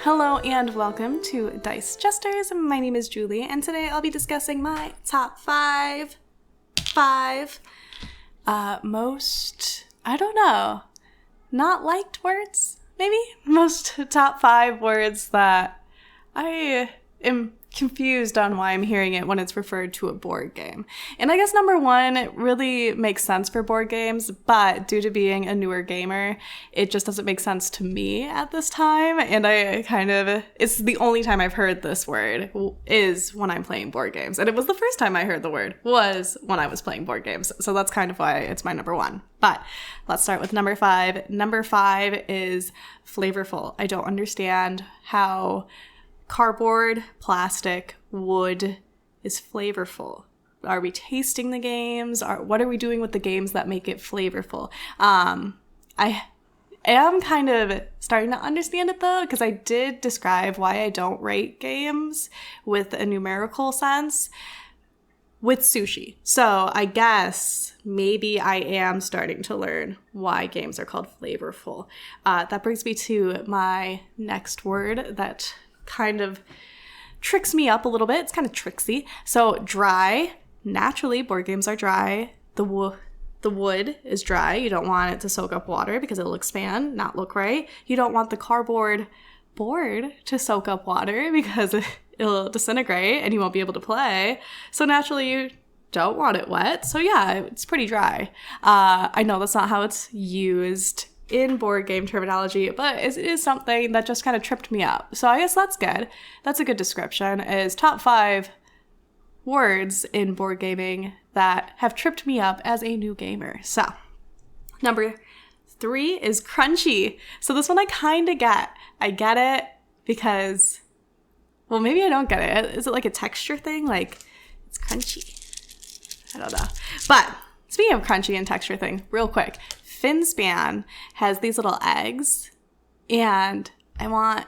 Hello and welcome to Dice Jesters. My name is Julie, and today I'll be discussing my top five most, not liked words, maybe? Most top 5 words that I am confused on why I'm hearing it when it's referred to a board game. And I guess number 1, it really makes sense for board games, but due to being a newer gamer, it just doesn't make sense to me at this time. And it's the only time I've heard this word is when I'm playing board games. And it was the first time I heard the word was when I was playing board games. So that's kind of why it's my number 1. But let's start with number 5. Number 5 is flavorful. I don't understand how cardboard, plastic, wood is flavorful. Are we tasting the games? What are we doing with the games that make it flavorful? I am kind of starting to understand it though, because I did describe why I don't rate games with a numerical sense with sushi. So I guess maybe I am starting to learn why games are called flavorful. That brings me to my next word that kind of tricks me up a little bit. It's kind of tricksy. So dry. Naturally, board games are dry. The wood is dry. You don't want it to soak up water because it'll expand, not look right. You don't want the cardboard board to soak up water because it'll disintegrate and you won't be able to play. So naturally, you don't want it wet. So yeah, it's pretty dry. I know that's not how it's used in board game terminology, but it is something that just kind of tripped me up. So I guess that's good. That's a good description, is top 5 words in board gaming that have tripped me up as a new gamer. So number 3 is crunchy. So this one I kind of get. I get it because, well, maybe I don't get it. Is it like a texture thing? Like, it's crunchy. I don't know. But speaking of crunchy and texture thing, real quick, Finspan has these little eggs, and I want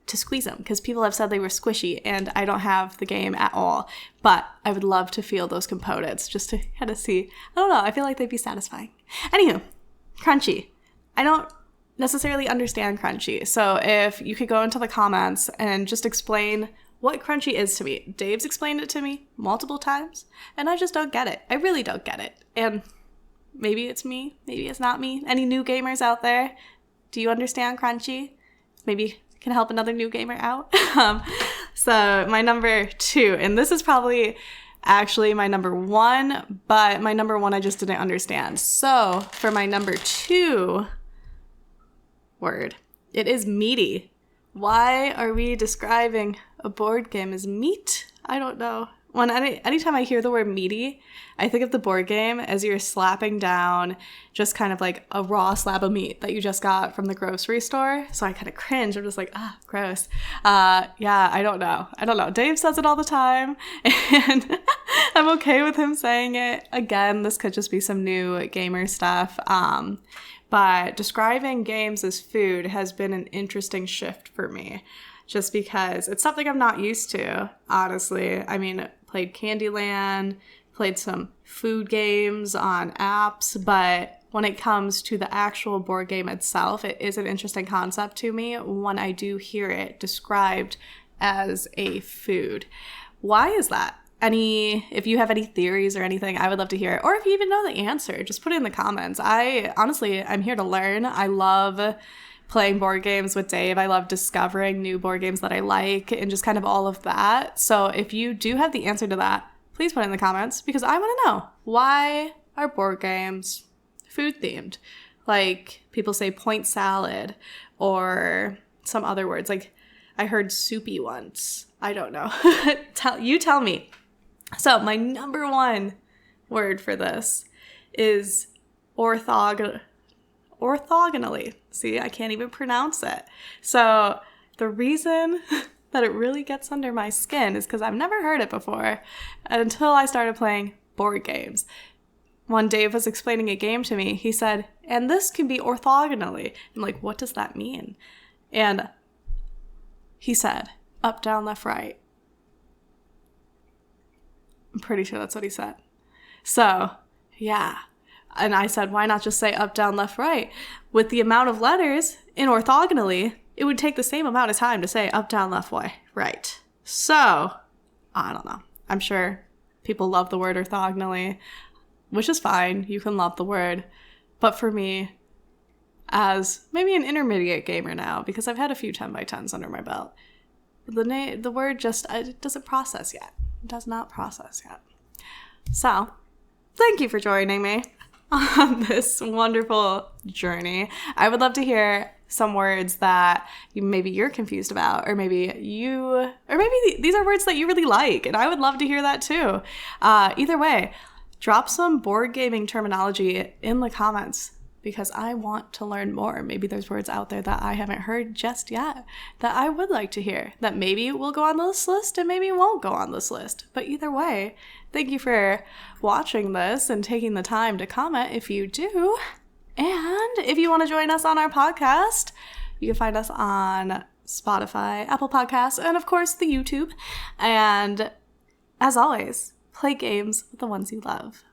to squeeze them because people have said they were squishy, and I don't have the game at all. But I would love to feel those components just to kind of see. I don't know. I feel like they'd be satisfying. Anywho, crunchy. I don't necessarily understand crunchy. So if you could go into the comments and just explain what crunchy is to me. Dave's explained it to me multiple times, and I just don't get it. I really don't get it. And maybe it's me. Maybe it's not me. Any new gamers out there? Do you understand crunchy? Maybe can help another new gamer out. So my number 2, and this is probably actually my number 1, but my number 1 I just didn't understand. So for my number 2 word, it is meaty. Why are we describing a board game as meat? I don't know. Anytime I hear the word meaty, I think of the board game as you're slapping down just kind of like a raw slab of meat that you just got from the grocery store. So I kind of cringe. I'm just like, gross. Yeah, I don't know. Dave says it all the time, and I'm okay with him saying it. Again, this could just be some new gamer stuff. But describing games as food has been an interesting shift for me, just because it's something I'm not used to, honestly. I mean, played Candyland, played some food games on apps, but when it comes to the actual board game itself, it is an interesting concept to me when I do hear it described as a food. Why is that? If you have any theories or anything, I would love to hear it. Or if you even know the answer, just put it in the comments. I'm here to learn. I love playing board games with Dave. I love discovering new board games that I like and just kind of all of that. So if you do have the answer to that, please put it in the comments, because I want to know, why are board games food themed? Like, people say point salad or some other words. Like, I heard soupy once. I don't know. Tell me. So my number 1 word for this is orthogonally. See, I can't even pronounce it. So the reason that it really gets under my skin is because I've never heard it before until I started playing board games. When Dave was explaining a game to me, he said, and this can be orthogonally. I'm like, what does that mean? And he said, up, down, left, right. I'm pretty sure that's what he said. So, yeah. And I said, why not just say up, down, left, right? With the amount of letters in orthogonally, it would take the same amount of time to say up, down, left, right. So, I don't know. I'm sure people love the word orthogonally, which is fine. You can love the word. But for me, as maybe an intermediate gamer now, because I've had a few 10x10s under my belt, the word just it doesn't process yet. It does not process yet. So, thank you for joining me on this wonderful journey. I would love to hear some words that maybe you're confused about, or maybe these are words that you really like, and I would love to hear that too. Either way, drop some board gaming terminology in the comments, because I want to learn more. Maybe there's words out there that I haven't heard just yet that I would like to hear, that maybe will go on this list and maybe won't go on this list. But either way, thank you for watching this and taking the time to comment if you do. And if you want to join us on our podcast, you can find us on Spotify, Apple Podcasts, and of course the YouTube. And as always, play games with the ones you love.